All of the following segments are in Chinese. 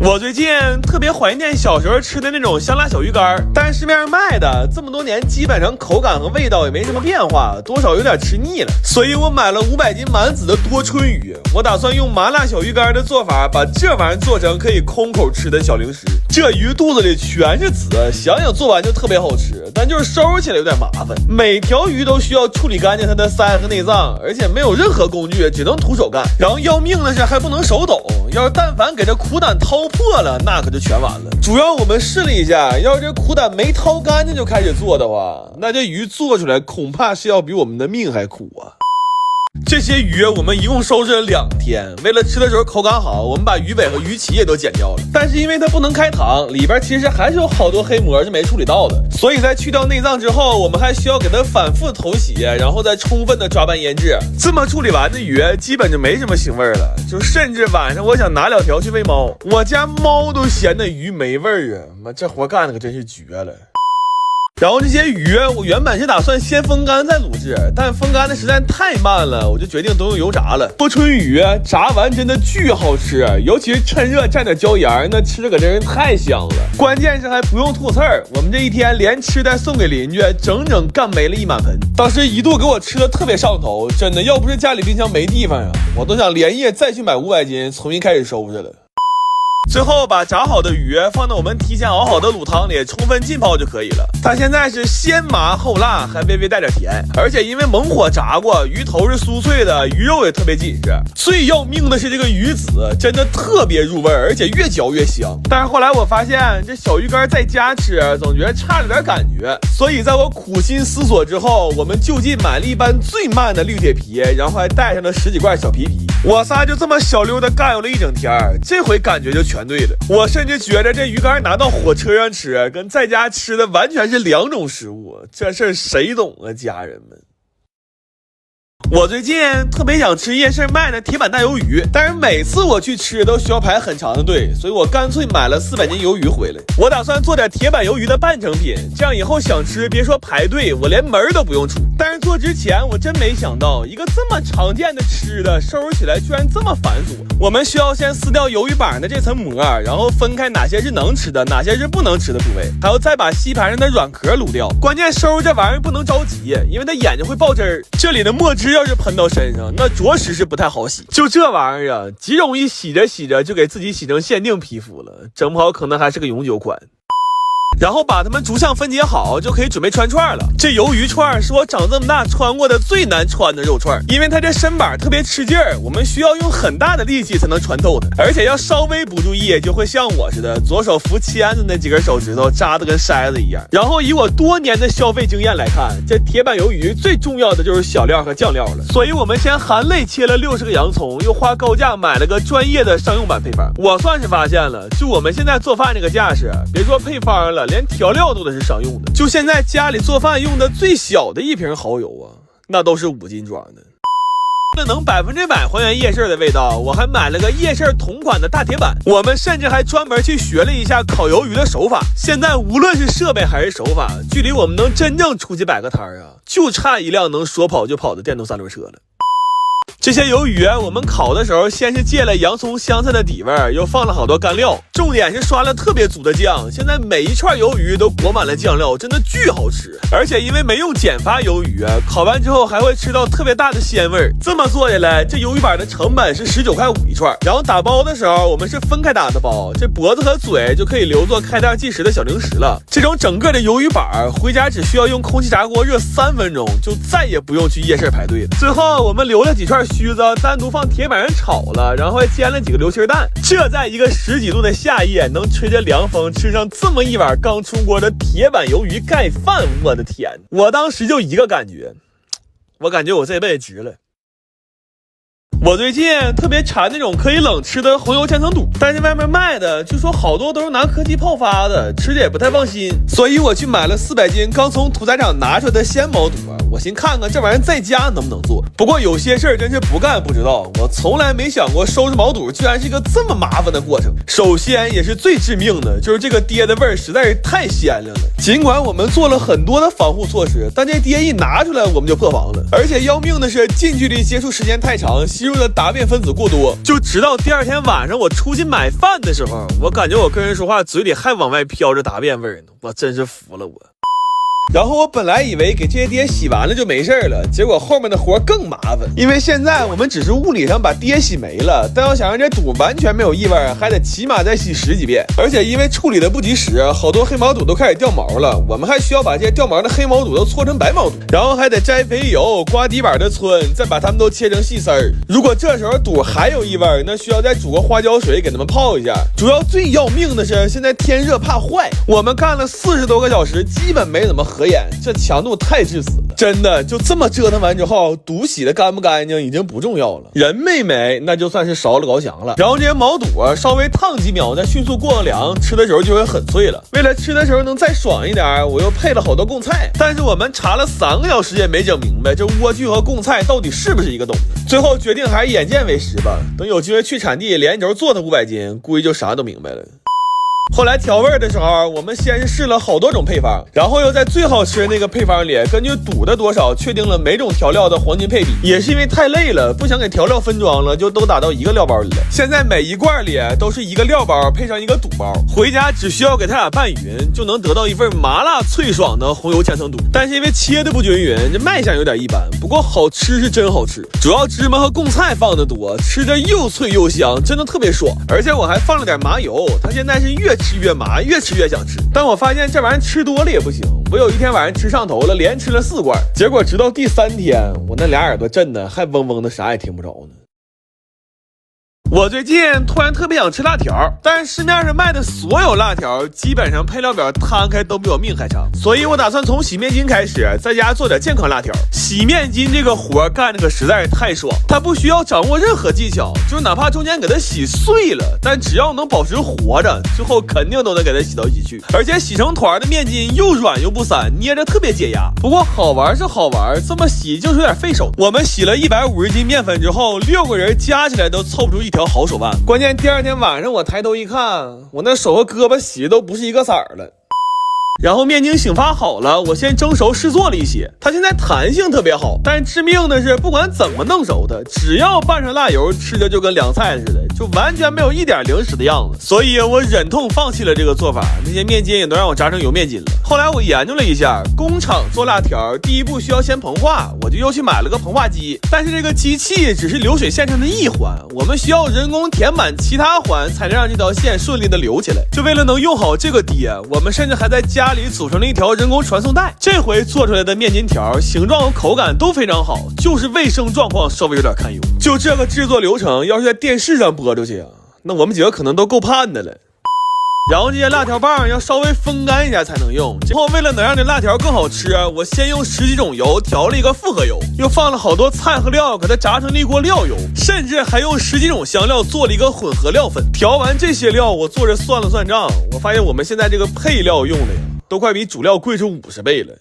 我最近特别怀念小时候吃的那种香辣小鱼干，但是市面上卖的这么多年，基本上口感和味道也没什么变化，多少有点吃腻了。所以我买了500斤满籽的多春鱼，我打算用麻辣小鱼干的做法，把这玩意儿做成可以空口吃的小零食。这鱼肚子里全是籽，想想做完就特别好吃，但就是收起来有点麻烦。每条鱼都需要处理干净它的鳃和内脏，而且没有任何工具，只能徒手干。然后要命的是还不能手抖，要是但凡给这苦胆掏破了，那可就全完了。主要我们试了一下，要是这苦胆没掏干净就开始做的话，那这鱼做出来恐怕是要比我们的命还苦啊。这些鱼我们一共收拾了2天，为了吃的时候口感好，我们把鱼尾和鱼鳍也都剪掉了。但是因为它不能开膛，里边其实还是有好多黑膜是没处理到的，所以在去掉内脏之后，我们还需要给它反复头洗，然后再充分的抓拌腌制。这么处理完的鱼基本就没什么腥味了，就甚至晚上我想拿2条去喂猫，我家猫都嫌那鱼没味儿啊，妈这活干的可真是绝了。然后这些鱼我原本是打算先风干再卤制，但风干的实在太慢了，我就决定都用油炸了。多春鱼炸完真的巨好吃，尤其是趁热蘸点椒盐，那吃着可真是太香了。关键是还不用吐刺儿，我们这一天连吃带送给邻居，整整干没了1满盆。当时一度给我吃的特别上头，真的要不是家里冰箱没地方呀，我都想连夜再去买500斤，重新开始收拾了。最后把炸好的鱼放到我们提前熬好的卤汤里充分浸泡就可以了。它现在是先麻后辣，还微微带点甜，而且因为猛火炸过，鱼头是酥脆的，鱼肉也特别紧实。最要命的是这个鱼籽真的特别入味，而且越嚼越香。但是后来我发现这小鱼干在家吃总觉得差了点感觉，所以在我苦心思索之后，我们就近买了一般最慢的绿铁皮，然后还带上了10几罐小皮皮。我仨就这么小溜的干悠了一整天，这回感觉就全对了。我甚至觉得这鱼干拿到火车上吃跟在家吃的完全是2种食物，这事儿谁懂啊，家人们。我最近特别想吃夜市卖的铁板大鱿鱼，但是每次我去吃都需要排很长的队，所以我干脆买了400斤鱿鱼回来。我打算做点铁板鱿鱼的半成品，这样以后想吃别说排队，我连门都不用出。但是做之前我真没想到，一个这么常见的吃的收拾起来居然这么繁琐。我们需要先撕掉鱿鱼板的这层膜，然后分开哪些是能吃的，哪些是不能吃的部位，还要再把吸盘上的软壳卤掉。关键收拾这玩意儿不能着急，因为它眼睛会爆汁儿，这里的墨汁要是喷到身上，那着实是不太好洗。就这玩意儿啊，极容易洗着洗着就给自己洗成限定皮肤了，整不好可能还是个永久款。然后把它们逐项分解好，就可以准备穿串了。这鱿鱼串是我长这么大穿过的最难穿的肉串，因为它这身板特别吃劲儿，我们需要用很大的力气才能穿透它，而且要稍微不注意就会像我似的，左手扶签子那几根手指头扎得跟筛子一样。然后以我多年的消费经验来看，这铁板鱿鱼最重要的就是小料和酱料了，所以我们先含泪切了60个洋葱，又花高价买了个专业的商用版配方。我算是发现了，就我们现在做饭这个架势，别说配方了，连调料都得是商用的。就现在家里做饭用的最小的1瓶蚝油啊，那都是5斤装的。为了能100%还原夜市的味道，我还买了个夜市同款的大铁板。我们甚至还专门去学了一下烤鱿鱼的手法。现在无论是设备还是手法，距离我们能真正出去摆个摊啊，就差一辆能说跑就跑的电动3轮车了。这些鱿鱼我们烤的时候，先是借了洋葱香菜的底味，又放了好多干料，重点是刷了特别足的酱。现在每一串鱿鱼都裹满了酱料，真的巨好吃。而且因为没用减发鱿鱼，烤完之后还会吃到特别大的鲜味。这么做下来，这鱿鱼板的成本是19.5块一串。然后打包的时候，我们是分开打的包，这脖子和嘴就可以留作开袋计时的小零食了。这种整个的鱿鱼板回家只需要用空气炸锅热3分钟，就再也不用去夜市排队了。最后我们留了几串须子单独放铁板上炒了，然后还煎了几个流心蛋。这在一个10几度的夏夜能吹着凉风吃上这么一碗刚出锅的铁板鱿鱼盖饭，我的天，我当时就一个感觉，我感觉我这辈子值了。我最近特别馋那种可以冷吃的红油千层肚，但是外面卖的据说好多都是拿科技泡发的，吃着也不太放心，所以我去买了400斤刚从屠宰场拿出来的鲜毛肚，我寻看看这玩意儿在家能不能做。不过有些事儿真是不干不知道，我从来没想过收拾毛肚居然是一个这么麻烦的过程。首先也是最致命的，就是这个爹的味儿实在是太鲜亮了。尽管我们做了很多的防护措施，但这爹一拿出来我们就破防了。而且要命的是近距离接触时间太长，吸入的答辩分子过多，就直到第二天晚上我出去买饭的时候，我感觉我跟人说话嘴里还往外飘着答辩味呢，我真是服了我。然后我本来以为给这些爹洗完了就没事了，结果后面的活更麻烦，因为现在我们只是物理上把爹洗没了，但要想让这肚完全没有异味，还得起码再洗10几遍，而且因为处理的不及时，好多黑毛肚都开始掉毛了，我们还需要把这些掉毛的黑毛肚都搓成白毛肚，然后还得摘肥油、刮底板的皴，再把它们都切成细丝儿。如果这时候肚还有异味，那需要再煮个花椒水给它们泡一下。主要最要命的是现在天热怕坏，我们干了40多个小时，基本没怎么合眼，这强度太致死了，真的就这么折腾完之后，肚洗的干不干净已经不重要了，人没没那就算是烧了高香了。然后这些毛肚稍微烫几秒，再迅速过个凉，吃的时候就会很脆了。为了吃的时候能再爽一点，我又配了好多贡菜，但是我们查了3个小时也没整明白这莴苣和贡菜到底是不是一个东西。最后决定还是眼见为实吧，等有机会去产地连轴做它500斤，估计就啥都明白了。后来调味的时候，我们先是试了好多种配方，然后又在最好吃的那个配方里，根据肚的多少确定了每种调料的黄金配比。也是因为太累了，不想给调料分装了，就都打到一个料包里了。现在每一罐里都是一个料包配上一个肚包，回家只需要给它俩拌匀，就能得到一份麻辣脆爽的红油千层肚。但是因为切的不均匀，这卖相有点一般，不过好吃是真好吃，主要芝麻和贡菜放的多，吃着又脆又香，真的特别爽。而且我还放了点麻油，它现在是越吃越麻，越吃越想吃。但我发现这玩意儿吃多了也不行，我有一天晚上吃上头了，连吃了4罐，结果直到第3天，我那俩耳朵震的还嗡嗡的，啥也听不着呢。我最近突然特别想吃辣条，但是市面上卖的所有辣条基本上配料表摊开都比我命还长，所以我打算从洗面巾开始，在家做点健康辣条。洗面巾这个活干的可实在是太爽，它不需要掌握任何技巧，就是哪怕中间给它洗碎了，但只要能保持活着，最后肯定都能给它洗到一起去。而且洗成团的面巾又软又不散，捏着特别解压。不过好玩是好玩，这么洗就是有点费手。我们洗了150斤面粉之后，6个人加起来都凑不出一条好手腕。关键第2天晚上我抬头一看，我那手和胳膊洗的都不是一个色儿了。然后面巾醒发好了，我先蒸熟试做了一些，它现在弹性特别好，但致命的是不管怎么弄熟它，只要拌上辣油，吃着就跟凉菜似的，就完全没有一点零食的样子。所以我忍痛放弃了这个做法，那些面筋也都让我炸成油面筋了。后来我研究了一下，工厂做辣条第一步需要先膨化，我就又去买了个膨化机，但是这个机器只是流水线上的一环，我们需要人工填满其他环才能让这条线顺利的流起来。就为了能用好这个爹，我们甚至还在家里组成了一条人工传送带。这回做出来的面筋条形状和口感都非常好，就是卫生状况稍微有点堪忧。就这个制作流程要是在电视上播出去啊，那我们几个可能都够判的了。然后这些辣条棒要稍微风干一下才能用，然后为了能让这辣条更好吃，我先用10几种油调了一个复合油，又放了好多菜和料给它炸成了一锅料油，甚至还用10几种香料做了一个混合料粉。调完这些料，我坐着算了算账，我发现我们现在这个配料用的呀都快比主料贵出50倍了。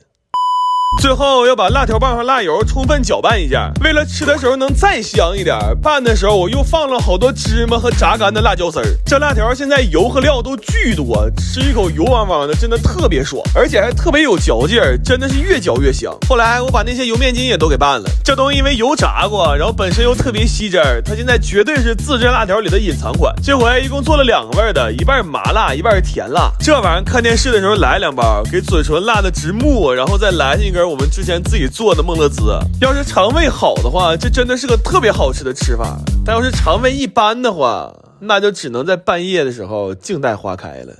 最后要把辣条棒和辣油充分搅拌一下，为了吃的时候能再香一点，拌的时候我又放了好多芝麻和炸干的辣椒丝儿。这辣条现在油和料都巨多，吃一口油汪汪的，真的特别爽，而且还特别有嚼劲儿，真的是越嚼越香。后来我把那些油面筋也都给拌了，这东西因为油炸过，然后本身又特别吸汁儿，它现在绝对是自制辣条里的隐藏款。这回一共做了2个味的，一半麻辣，一半甜辣。这玩意儿看电视的时候来2包，给嘴唇辣的直木，然后再来上一根我们之前自己做的梦乐滋。要是肠胃好的话，这真的是个特别好吃的吃法，但要是肠胃一般的话，那就只能在半夜的时候静待花开了。